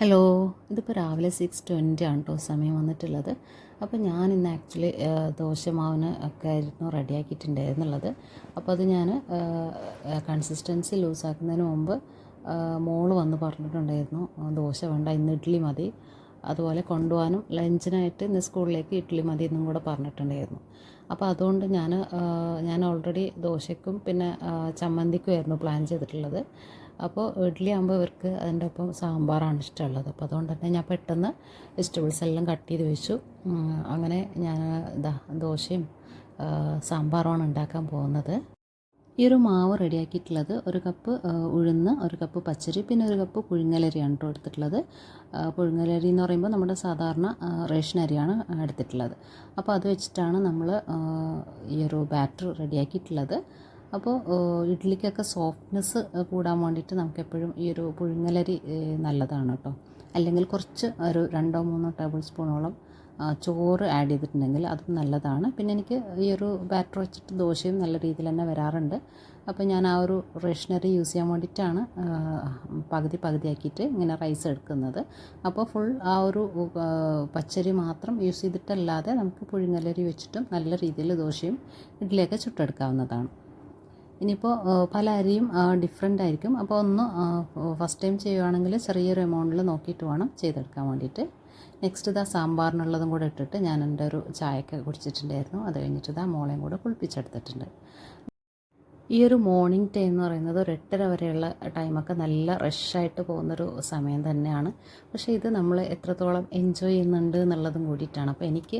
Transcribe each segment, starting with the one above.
Hello, ഇതിപ്പോൾ രാവിലെ 6:20 ആണ് കേട്ടോ സമയം വന്നിട്ടുള്ളത്. അപ്പോൾ ഞാൻ ഇന്ന് ആക്ച്വലി ദോശമാവിന് ഒക്കെ ആയിരുന്നു റെഡിയാക്കിയിട്ടുണ്ടായിരുന്നുള്ളത്. അപ്പോൾ അത് ഞാൻ കൺസിസ്റ്റൻസി ലൂസാക്കുന്നതിന് മുമ്പ് മോള് വന്ന് പറഞ്ഞിട്ടുണ്ടായിരുന്നു ദോശ വേണ്ട, ഇന്ന് ഇഡ്ഡലി മതി. അതുപോലെ കൊണ്ടുപോകാനും ലഞ്ചിനായിട്ട് ഇന്ന് സ്കൂളിലേക്ക് ഇഡ്ഡലി മതി എന്നും കൂടെ പറഞ്ഞിട്ടുണ്ടായിരുന്നു. അപ്പോൾ അതുകൊണ്ട് ഞാൻ ഓൾറെഡി ദോശയ്ക്കും പിന്നെ ചമ്മന്തിക്കുമായിരുന്നു പ്ലാൻ ചെയ്തിട്ടുള്ളത്. അപ്പോൾ ഇഡ്ഡലി ആകുമ്പോൾ ഇവർക്ക് അതിൻ്റെ ഒപ്പം സാമ്പാറാണ് ഇഷ്ടമുള്ളത്. അപ്പോൾ അതുകൊണ്ട് തന്നെ ഞാൻ പെട്ടെന്ന് വെജിറ്റബിൾസ് എല്ലാം കട്ട് ചെയ്ത് വെച്ചു. അങ്ങനെ ഞാൻ ദോശയും സാമ്പാറുമാണ് ഉണ്ടാക്കാൻ പോകുന്നത്. ഈ ഒരു മാവ് റെഡിയാക്കിയിട്ടുള്ളത് 1 കപ്പ് ഉഴുന്ന്, 1 കപ്പ് പച്ചരി, പിന്നെ 1 കപ്പ് പുഴുങ്ങലരിയാണ് കേട്ടോ എടുത്തിട്ടുള്ളത്. പുഴുങ്ങലരി എന്ന് പറയുമ്പോൾ നമ്മുടെ സാധാരണ റേഷൻ അരിയാണ് എടുത്തിട്ടുള്ളത്. അപ്പോൾ അത് വെച്ചിട്ടാണ് നമ്മൾ ഈ ഒരു ബാറ്റർ റെഡിയാക്കിയിട്ടുള്ളത്. അപ്പോൾ ഇഡ്ഡലിക്കൊക്കെ സോഫ്റ്റ്നെസ് കൂടാൻ വേണ്ടിയിട്ട് നമുക്കെപ്പോഴും ഈ ഒരു പുഴുങ്ങലരി നല്ലതാണ് കേട്ടോ. അല്ലെങ്കിൽ കുറച്ച് ഒരു 2-3 ടേബിൾ സ്പൂണോളം ചോറ് ആഡ് ചെയ്തിട്ടുണ്ടെങ്കിൽ അതും നല്ലതാണ്. പിന്നെ എനിക്ക് ഈ ഒരു ബാറ്റർ വെച്ചിട്ട് ദോശയും നല്ല രീതിയിൽ തന്നെ വരാറുണ്ട്. അപ്പോൾ ഞാൻ ആ ഒരു റേഷനറി യൂസ് ചെയ്യാൻ വേണ്ടിയിട്ടാണ് പകുതിയാക്കിയിട്ട് ഇങ്ങനെ റൈസ് എടുക്കുന്നത്. അപ്പോൾ ഫുൾ ആ ഒരു പച്ചരി മാത്രം യൂസ് ചെയ്തിട്ടല്ലാതെ നമുക്ക് പുഴുങ്ങലരി വെച്ചിട്ടും നല്ല രീതിയിൽ ദോശയും ഇഡ്ഡലിയൊക്കെ ചുട്ടെടുക്കാവുന്നതാണ്. ഇനിയിപ്പോൾ പല അരിയും ഡിഫറെൻ്റ് ആയിരിക്കും. അപ്പോൾ ഫസ്റ്റ് ടൈം ചെയ്യുകയാണെങ്കിൽ ചെറിയൊരു എമൗണ്ടിൽ നോക്കിയിട്ട് വേണം ചെയ്തെടുക്കാൻ വേണ്ടിയിട്ട്. നെക്സ്റ്റ് സാമ്പാറിനുള്ളതും കൂടെ ഇട്ടിട്ട് ഞാൻ എൻ്റെ ഒരു ചായയൊക്കെ കുടിച്ചിട്ടുണ്ടായിരുന്നു. അത് കഴിഞ്ഞിട്ട് മോളെയും കൂടെ കുളിപ്പിച്ചെടുത്തിട്ടുണ്ട്. ഈ ഒരു മോർണിംഗ് ടൈം എന്ന് പറയുന്നത് ഒരു 8:30 വരെയുള്ള ടൈമൊക്കെ നല്ല റഷായിട്ട് പോകുന്നൊരു സമയം തന്നെയാണ്. പക്ഷേ ഇത് നമ്മൾ എത്രത്തോളം എൻജോയ് ചെയ്യുന്നുണ്ട് എന്നുള്ളതും കൂടിയിട്ടാണ്. അപ്പോൾ എനിക്ക്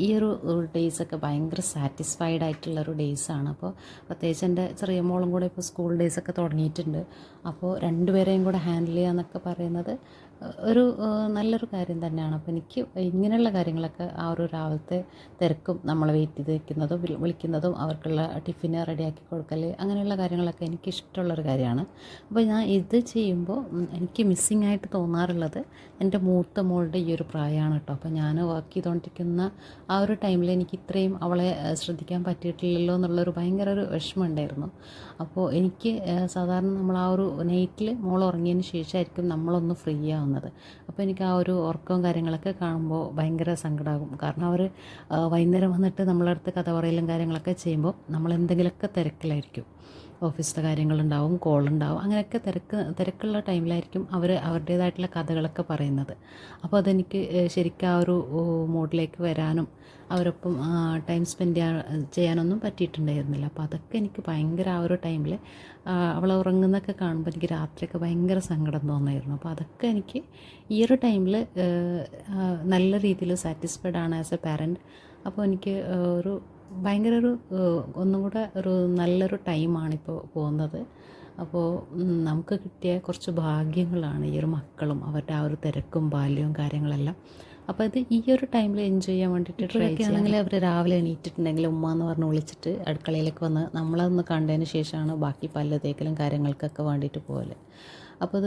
ഈ ഒരു ഡേയ്സൊക്കെ ഭയങ്കര സാറ്റിസ്ഫൈഡ് ആയിട്ടുള്ളൊരു ഡേയ്സാണ്. അപ്പോൾ പ്രത്യേകിച്ച് എൻ്റെ ചെറിയ മോളും കൂടെ ഇപ്പോൾ സ്കൂൾ ഡേയ്സൊക്കെ തുടങ്ങിയിട്ടുണ്ട്. അപ്പോൾ രണ്ടുപേരെയും കൂടെ ഹാൻഡിൽ ചെയ്യുക എന്നൊക്കെ പറയുന്നത് ഒരു നല്ലൊരു കാര്യം തന്നെയാണ്. അപ്പോൾ എനിക്ക് ഇങ്ങനെയുള്ള കാര്യങ്ങളൊക്കെ ആ ഒരു രാവിലത്തെ തിരക്കും നമ്മളെ വെയിറ്റ് ചെയ്ത് നിൽക്കുന്നതും വിളിക്കുന്നതും അവർക്കുള്ള ടിഫിന് റെഡിയാക്കി കൊടുക്കൽ, അങ്ങനെയുള്ള കാര്യങ്ങളൊക്കെ എനിക്കിഷ്ടമുള്ളൊരു കാര്യമാണ്. അപ്പോൾ ഞാൻ ഇത് ചെയ്യുമ്പോൾ എനിക്ക് മിസ്സിങ് ആയിട്ട് തോന്നാറുള്ളത് എൻ്റെ മൂത്ത മോളുടെ ഈ ഒരു പ്രായമാണ് കേട്ടോ. അപ്പോൾ ഞാൻ വർക്ക് ചെയ്തുകൊണ്ടിരിക്കുന്ന ആ ഒരു ടൈമിൽ എനിക്ക് ഇത്രയും അവളെ ശ്രദ്ധിക്കാൻ പറ്റിയിട്ടില്ലല്ലോ എന്നുള്ളൊരു ഭയങ്കര ഒരു വിഷമം ഉണ്ടായിരുന്നു. അപ്പോൾ എനിക്ക് സാധാരണ നമ്മൾ ആ ഒരു നൈറ്റിൽ മോൾ ഉറങ്ങിയതിന് ശേഷമായിരിക്കും നമ്മളൊന്ന് ഫ്രീ ആവുന്നത്. അപ്പോൾ എനിക്ക് ആ ഒരു ഉറക്കവും കാര്യങ്ങളൊക്കെ കാണുമ്പോൾ ഭയങ്കര സങ്കടമാകും. കാരണം അവർ വൈകുന്നേരം വന്നിട്ട് നമ്മളടുത്ത് കഥ പറയലും കാര്യങ്ങളൊക്കെ ചെയ്യുമ്പോൾ നമ്മളെന്തെങ്കിലുമൊക്കെ തിരക്കിലായിരിക്കും. ഓഫീസിലെ കാര്യങ്ങളുണ്ടാവും, കോളുണ്ടാവും, അങ്ങനെയൊക്കെ തിരക്കുള്ള ടൈമിലായിരിക്കും അവർ അവരുടേതായിട്ടുള്ള കഥകളൊക്കെ പറയുന്നത്. അപ്പോൾ അതെനിക്ക് ശരിക്കും ആ ഒരു മൂഡിലേക്ക് വരാനും അവരൊപ്പം ടൈം സ്പെൻഡ് ചെയ്യാനൊന്നും പറ്റിയിട്ടുണ്ടായിരുന്നില്ല. അപ്പോൾ അതൊക്കെ എനിക്ക് ഭയങ്കര ആ ഒരു ടൈമിൽ അവൾ ഉറങ്ങുന്നതൊക്കെ കാണുമ്പോൾ എനിക്ക് രാത്രിയൊക്കെ ഭയങ്കര സങ്കടം തോന്നായിരുന്നു. അപ്പോൾ അതൊക്കെ എനിക്ക് ഈ ഒരു ടൈമിൽ നല്ല രീതിയിൽ സാറ്റിസ്ഫൈഡ് ആണ് ആസ് എ പാരൻറ്റ്. അപ്പോൾ എനിക്ക് ഒരു ഭയങ്കര ഒന്നും കൂടെ ഒരു നല്ലൊരു ടൈമാണിപ്പോൾ പോകുന്നത്. അപ്പോൾ നമുക്ക് കിട്ടിയ കുറച്ച് ഭാഗ്യങ്ങളാണ് ഈ ഒരു മക്കളും അവരുടെ ആ ഒരു തിരക്കും ബാല്യവും കാര്യങ്ങളെല്ലാം. അപ്പോൾ ഇത് ഈ ഒരു ടൈമിൽ എൻജോയ് ചെയ്യാൻ വേണ്ടിയിട്ട് ട്രൈ ചെയ്യുകയാണെങ്കിൽ അവർ രാവിലെ എണീറ്റിട്ടുണ്ടെങ്കിൽ ഉമ്മ എന്ന് പറഞ്ഞ് വിളിച്ചിട്ട് അടുക്കളയിലേക്ക് വന്ന് നമ്മളതൊന്ന് കണ്ടതിന് ശേഷമാണ് ബാക്കി പല്ല് തേക്കലും കാര്യങ്ങൾക്കൊക്കെ വേണ്ടിയിട്ട് പോകല്. അപ്പോൾ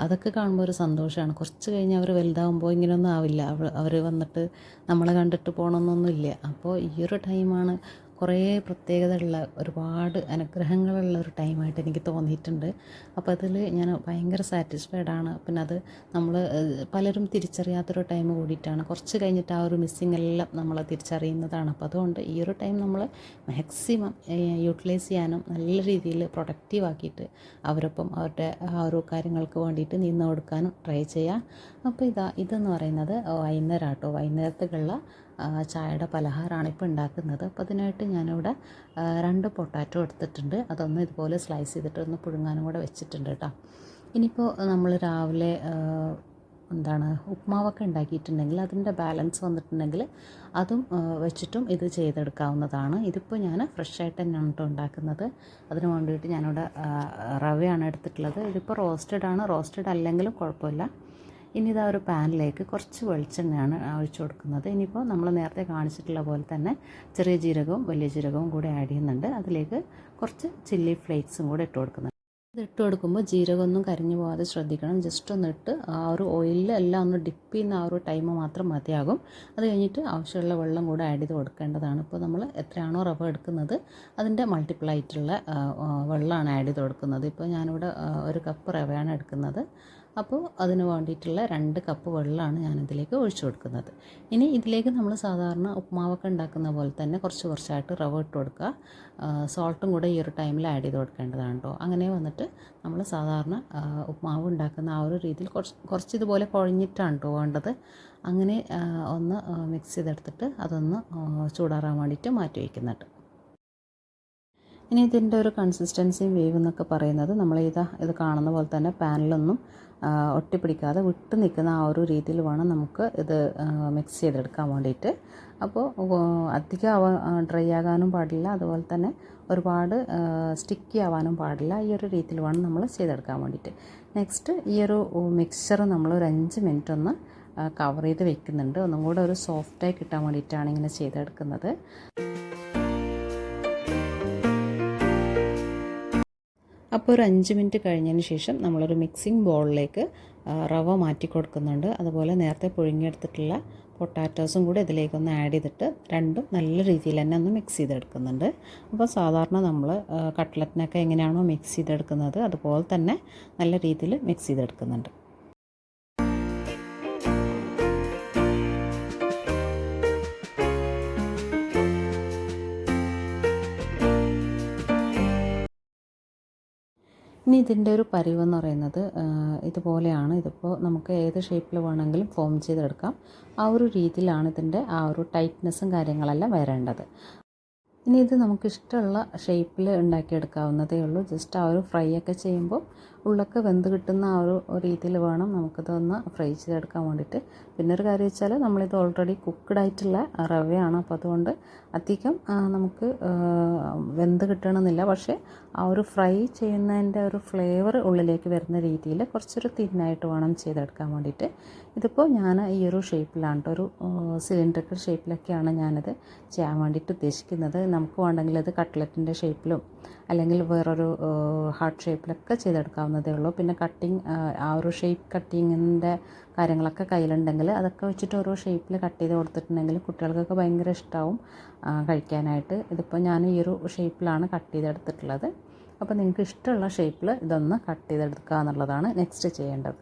അതൊക്കെ കാണുമ്പോൾ ഒരു സന്തോഷമാണ്. കുറച്ച് കഴിഞ്ഞ് അവർ വലുതാകുമ്പോൾ ഇങ്ങനെയൊന്നും ആവില്ല. അവർ വന്നിട്ട് നമ്മളെ കണ്ടിട്ട് പോകണമെന്നൊന്നുമില്ല. അപ്പോൾ ഈ ഒരു ടൈമാണ് കുറേ പ്രത്യേകതയുള്ള ഒരുപാട് അനുഗ്രഹങ്ങളുള്ള ഒരു ടൈമായിട്ട് എനിക്ക് തോന്നിയിട്ടുണ്ട്. അപ്പോൾ അതിൽ ഞാൻ ഭയങ്കര സാറ്റിസ്ഫൈഡാണ്. പിന്നെ അത് നമ്മൾ പലരും തിരിച്ചറിയാത്തൊരു ടൈം കൂടിയിട്ടാണ്. കുറച്ച് കഴിഞ്ഞിട്ട് ആ ഒരു മിസ്സിങ് എല്ലാം നമ്മൾ തിരിച്ചറിയുന്നതാണ്. അപ്പോൾ അതുകൊണ്ട് ഈ ഒരു ടൈം നമ്മൾ മാക്സിമം യൂട്ടിലൈസ് ചെയ്യാനും നല്ല രീതിയിൽ പ്രൊഡക്റ്റീവ് ആക്കിയിട്ട് അവരൊപ്പം അവരുടെ ആ ഒരു കാര്യങ്ങൾക്ക് വേണ്ടിയിട്ട് നിന്ന് കൊടുക്കാനും ട്രൈ ചെയ്യാം. അപ്പോൾ ഇതെന്ന് പറയുന്നത് വൈകുന്നേരം കേട്ടോ, വൈകുന്നേരത്തേക്കുള്ള ചായയുടെ പലഹാരമാണ് ഇപ്പോൾ ഉണ്ടാക്കുന്നത്. അപ്പോൾ അതിനായിട്ട് ഞാനിവിടെ 2 പൊട്ടാറ്റോ എടുത്തിട്ടുണ്ട്. അതൊന്ന് ഇതുപോലെ സ്ലൈസ് ചെയ്തിട്ട് ഒന്ന് പുഴുങ്ങാനും കൂടെ വെച്ചിട്ടുണ്ട് കേട്ടോ. ഇനിയിപ്പോൾ നമ്മൾ രാവിലെ ഉപ്മാവൊക്കെ ഉണ്ടാക്കിയിട്ടുണ്ടെങ്കിൽ അതിൻ്റെ ബാലൻസ് വന്നിട്ടുണ്ടെങ്കിൽ അതും വെച്ചിട്ടും ഇത് ചെയ്തെടുക്കാവുന്നതാണ്. ഇതിപ്പോൾ ഞാൻ ഫ്രഷ് ആയിട്ട് തന്നെയാണ് കേട്ടോ ഉണ്ടാക്കുന്നത്. അതിന് വേണ്ടിയിട്ട് ഞാനിവിടെ റവയാണ് എടുത്തിട്ടുള്ളത്. ഇതിപ്പോൾ റോസ്റ്റഡ് അല്ലെങ്കിലും കുഴപ്പമില്ല. ഇനി ഒരു പാനിലേക്ക് കുറച്ച് വെളിച്ചെണ്ണയാണ് ഒഴിച്ചു കൊടുക്കുന്നത്. ഇനിയിപ്പോൾ നമ്മൾ നേരത്തെ കാണിച്ചിട്ടുള്ള പോലെ തന്നെ ചെറിയ ജീരകവും വലിയ ജീരകവും കൂടി ആഡ് ചെയ്യുന്നുണ്ട്. അതിലേക്ക് കുറച്ച് ചില്ലി ഫ്ലേക്സും കൂടെ ഇട്ട് കൊടുക്കുന്നുണ്ട്. ഇതിട്ട് കൊടുക്കുമ്പോൾ ജീരകമൊന്നും കരിഞ്ഞു പോകാതെ ശ്രദ്ധിക്കണം. ജസ്റ്റ് ഒന്ന് ഇട്ട് ആ ഒരു ഓയിലിൽ എല്ലാം ഒന്ന് ഡിപ്പ് ചെയ്യുന്ന ആ ഒരു ടൈം മാത്രം മതിയാകും. അത് കഴിഞ്ഞിട്ട് ആവശ്യമുള്ള വെള്ളം കൂടെ ആഡ് ചെയ്ത് കൊടുക്കേണ്ടതാണ്. ഇപ്പോൾ നമ്മൾ എത്രയാണോ റവ എടുക്കുന്നത് അതിൻ്റെ മൾട്ടിപ്പിൾ ആയിട്ടുള്ള വെള്ളമാണ് ആഡ് ചെയ്ത് കൊടുക്കുന്നത്. ഇപ്പോൾ ഞാനിവിടെ 1 കപ്പ് റവയാണ് എടുക്കുന്നത്. അപ്പോൾ അതിന് വേണ്ടിയിട്ടുള്ള 2 കപ്പ് വെള്ളമാണ് ഞാനിതിലേക്ക് ഒഴിച്ചു കൊടുക്കുന്നത്. ഇനി ഇതിലേക്ക് നമ്മൾ സാധാരണ ഉപ്പുമാവൊക്കെ ഉണ്ടാക്കുന്ന പോലെ തന്നെ കുറച്ചായിട്ട് റവ ഇട്ട് കൊടുക്കുക. സോൾട്ടും കൂടെ ഈ ഒരു ടൈമിൽ ആഡ് ചെയ്ത് കൊടുക്കേണ്ടതാണ് കേട്ടോ. അങ്ങനെ വന്നിട്ട് നമ്മൾ സാധാരണ ഉപ്പുമാവ് ഉണ്ടാക്കുന്ന ആ ഒരു രീതിയിൽ കുറച്ച് ഇതുപോലെ കുഴഞ്ഞിട്ടാണ് കേട്ടോ വേണ്ടത്. അങ്ങനെ ഒന്ന് മിക്സ് ചെയ്തെടുത്തിട്ട് അതൊന്ന് ചൂടാറാൻ വേണ്ടിയിട്ട് മാറ്റി വയ്ക്കുന്നുണ്ട്. ഇനി ഇതിൻ്റെ ഒരു കൺസിസ്റ്റൻസിയും വേവ് എന്നൊക്കെ പറയുന്നത് നമ്മൾ ഇത് കാണുന്ന പോലെ തന്നെ പാനിലൊന്നും ഒട്ടിപ്പിടിക്കാതെ വിട്ട് നിൽക്കുന്ന ആ ഒരു രീതിയിൽ വേണം നമുക്ക് ഇത് മിക്സ് ചെയ്തെടുക്കാൻ വേണ്ടിയിട്ട്. അപ്പോൾ അധികം ഡ്രൈ ആകാനും പാടില്ല, അതുപോലെ തന്നെ ഒരുപാട് സ്റ്റിക്കി ആവാനും പാടില്ല. ഈ ഒരു രീതിയിൽ വേണം നമ്മൾ ചെയ്തെടുക്കാൻ വേണ്ടിയിട്ട്. നെക്സ്റ്റ് ഈ ഒരു മിക്സ്ചർ നമ്മൾ ഒരു 5 മിനിറ്റ് ഒന്ന് കവർ ചെയ്ത് വെക്കുന്നുണ്ട്. ഒന്നും കൂടെ ഒരു സോഫ്റ്റായി കിട്ടാൻ വേണ്ടിയിട്ടാണ് ഇങ്ങനെ ചെയ്തെടുക്കുന്നത്. അപ്പോൾ ഒരു 5 മിനിറ്റ് കഴിഞ്ഞതിന് ശേഷം നമ്മളൊരു മിക്സിംഗ് ബൗളിലേക്ക് റവ മാറ്റി കൊടുക്കുന്നുണ്ട്. അതുപോലെ നേരത്തെ പുഴുങ്ങിയെടുത്തിട്ടുള്ള പൊട്ടാറ്റോസും കൂടി ഇതിലേക്കൊന്ന് ആഡ് ചെയ്തിട്ട് രണ്ടും നല്ല രീതിയിൽ തന്നെ ഒന്ന് മിക്സ് ചെയ്തെടുക്കുന്നുണ്ട്. അപ്പോൾ സാധാരണ നമ്മൾ കട്ട്ലറ്റിനൊക്കെ എങ്ങനെയാണോ മിക്സ് ചെയ്തെടുക്കുന്നത് അതുപോലെ തന്നെ നല്ല രീതിയിൽ മിക്സ് ചെയ്തെടുക്കുന്നുണ്ട്. ഇനി ഇതിൻ്റെ ഒരു പരിവെന്ന് പറയുന്നത് ഇതുപോലെയാണ്. ഇതിപ്പോൾ നമുക്ക് ഏത് ഷേപ്പിൽ വേണമെങ്കിലും ഫോം ചെയ്തെടുക്കാം. ആ ഒരു രീതിയിലാണ് ഇതിൻ്റെ ആ ഒരു ടൈറ്റ്നെസ്സും കാര്യങ്ങളെല്ലാം വരേണ്ടത്. ഇനി ഇത് നമുക്കിഷ്ടമുള്ള ഷേപ്പിൽ ഉണ്ടാക്കിയെടുക്കാവുന്നതേ ഉള്ളൂ. ജസ്റ്റ് ആ ഒരു ഫ്രൈ ഒക്കെ ചെയ്യുമ്പോൾ ഉള്ളൊക്കെ വെന്ത് കിട്ടുന്ന ആ ഒരു രീതിയിൽ വേണം നമുക്കിതൊന്ന് ഫ്രൈ ചെയ്തെടുക്കാൻ വേണ്ടിയിട്ട്. പിന്നെ ഒരു കാര്യം വെച്ചാൽ നമ്മളിത് ഓൾറെഡി കുക്ക്ഡ് ആയിട്ടുള്ള റവയാണ്. അപ്പോൾ അതുകൊണ്ട് അധികം നമുക്ക് വെന്ത് കിട്ടണമെന്നില്ല. പക്ഷേ ആ ഒരു ഫ്രൈ ചെയ്യുന്നതിൻ്റെ ഒരു ഫ്ലേവർ ഉള്ളിലേക്ക് വരുന്ന രീതിയിൽ കുറച്ചൊരു തിന്നായിട്ട് വേണം ചെയ്തെടുക്കാൻ വേണ്ടിയിട്ട്. ഇതിപ്പോൾ ഞാൻ ഈ ഒരു ഷേപ്പിലാണ് കേട്ടോ, ഒരു സിലിണ്ടറിക്കൽ ഷേപ്പിലൊക്കെയാണ് ഞാനിത് ചെയ്യാൻ വേണ്ടിയിട്ട് ഉദ്ദേശിക്കുന്നത്. നമുക്ക് വേണമെങ്കിൽ ഇത് കട്ട്ലറ്റിൻ്റെ ഷേപ്പിലും അല്ലെങ്കിൽ വേറൊരു ഹാർട്ട് ഷേപ്പിലൊക്കെ ചെയ്തെടുക്കാവുന്നതേ ഉള്ളൂ. പിന്നെ കട്ടിങ് ആ ഒരു ഷേപ്പ് കട്ടിങ്ങിൻ്റെ കാര്യങ്ങളൊക്കെ കയ്യിലുണ്ടെങ്കിൽ അതൊക്കെ വെച്ചിട്ട് ഓരോ ഷേപ്പിൽ കട്ട് ചെയ്ത് കൊടുത്തിട്ടുണ്ടെങ്കിൽ കുട്ടികൾക്കൊക്കെ ഭയങ്കര ഇഷ്ടമാവും കഴിക്കാനായിട്ട്. ഇതിപ്പോൾ ഞാൻ ഈ ഒരു ഷേപ്പിലാണ് കട്ട് ചെയ്തെടുത്തിട്ടുള്ളത്. അപ്പോൾ നിങ്ങൾക്ക് ഇഷ്ടമുള്ള ഷേപ്പിൽ ഇതൊന്ന് കട്ട് ചെയ്തെടുക്കുക എന്നുള്ളതാണ് നെക്സ്റ്റ് ചെയ്യേണ്ടത്.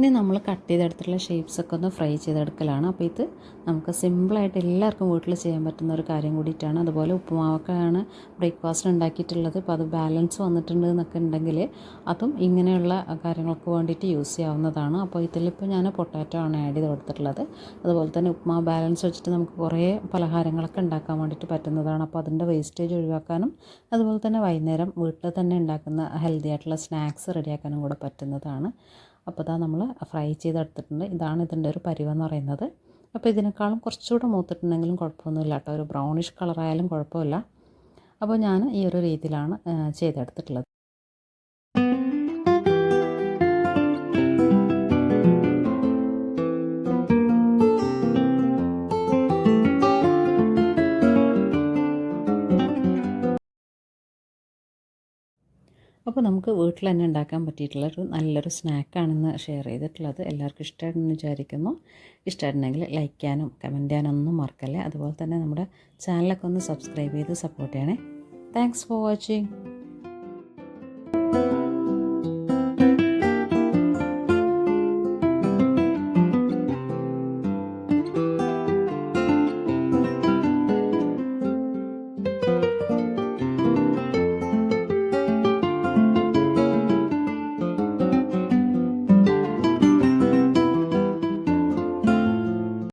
ഇനി നമ്മൾ കട്ട് ചെയ്തെടുത്തിട്ടുള്ള ഷേപ്സൊക്കെ ഒന്ന് ഫ്രൈ ചെയ്തെടുക്കലാണ്. അപ്പോൾ ഇത് നമുക്ക് സിമ്പിളായിട്ട് എല്ലാവർക്കും വീട്ടിൽ ചെയ്യാൻ പറ്റുന്ന ഒരു കാര്യം കൂടിയിട്ടാണ്. അതുപോലെ ഉപ്പുമാവൊക്കെയാണ് ബ്രേക്ക്ഫാസ്റ്റ് ഉണ്ടാക്കിയിട്ടുള്ളത്. അപ്പോൾ അത് ബാലൻസ് വന്നിട്ടുണ്ട് എന്നൊക്കെ ഉണ്ടെങ്കിൽ അതും ഇങ്ങനെയുള്ള കാര്യങ്ങൾക്ക് വേണ്ടിയിട്ട് യൂസ് ചെയ്യാവുന്നതാണ്. അപ്പോൾ ഇതിലിപ്പോൾ ഞാൻ പൊട്ടാറ്റോ ആണ് ആഡ് ചെയ്ത് കൊടുത്തിട്ടുള്ളത്. അതുപോലെ തന്നെ ഉപ്പുമാവ് ബാലൻസ് വെച്ചിട്ട് നമുക്ക് കുറേ പലഹാരങ്ങളൊക്കെ ഉണ്ടാക്കാൻ വേണ്ടിയിട്ട് പറ്റുന്നതാണ്. അപ്പോൾ അതിൻ്റെ വേസ്റ്റേജ് ഒഴിവാക്കാനും അതുപോലെ തന്നെ വൈകുന്നേരം വീട്ടിൽ തന്നെ ഉണ്ടാക്കുന്ന ഹെൽത്തി ആയിട്ടുള്ള സ്നാക്സ് റെഡിയാക്കാനും കൂടെ പറ്റുന്നതാണ്. അപ്പോൾ ഇതാ നമ്മൾ ഫ്രൈ ചെയ്തെടുത്തിട്ടുണ്ട്. ഇതാണ് ഇതിൻ്റെ ഒരു പരിവെന്ന് പറയുന്നത്. അപ്പോൾ ഇതിനേക്കാളും കുറച്ചുകൂടെ മൂത്തിട്ടുണ്ടെങ്കിലും കുഴപ്പമൊന്നുമില്ല കേട്ടോ, ഒരു ബ്രൗണിഷ് കളറായാലും കുഴപ്പമില്ല. അപ്പോൾ ഞാൻ ഈ ഒരു രീതിയിലാണ് ചെയ്തെടുത്തിട്ടുള്ളത്. അപ്പോൾ നമുക്ക് വീട്ടിൽ തന്നെ ഉണ്ടാക്കാൻ പറ്റിയിട്ടുള്ളൊരു നല്ലൊരു സ്നാക്കാണെന്ന് ഷെയർ ചെയ്തിട്ടുള്ളത്. എല്ലാവർക്കും ഇഷ്ടമായിട്ടെന്ന് വിചാരിക്കുന്നു. ഇഷ്ടമായിട്ടുണ്ടെങ്കിൽ ലൈക്ക് ചെയ്യാനും കമൻറ്റ് ചെയ്യാനും ഒന്നും മറക്കല്ലേ. അതുപോലെ തന്നെ നമ്മുടെ ചാനലൊക്കെ ഒന്ന് സബ്സ്ക്രൈബ് ചെയ്ത് സപ്പോർട്ട് ചെയ്യണേ. Thanks for watching.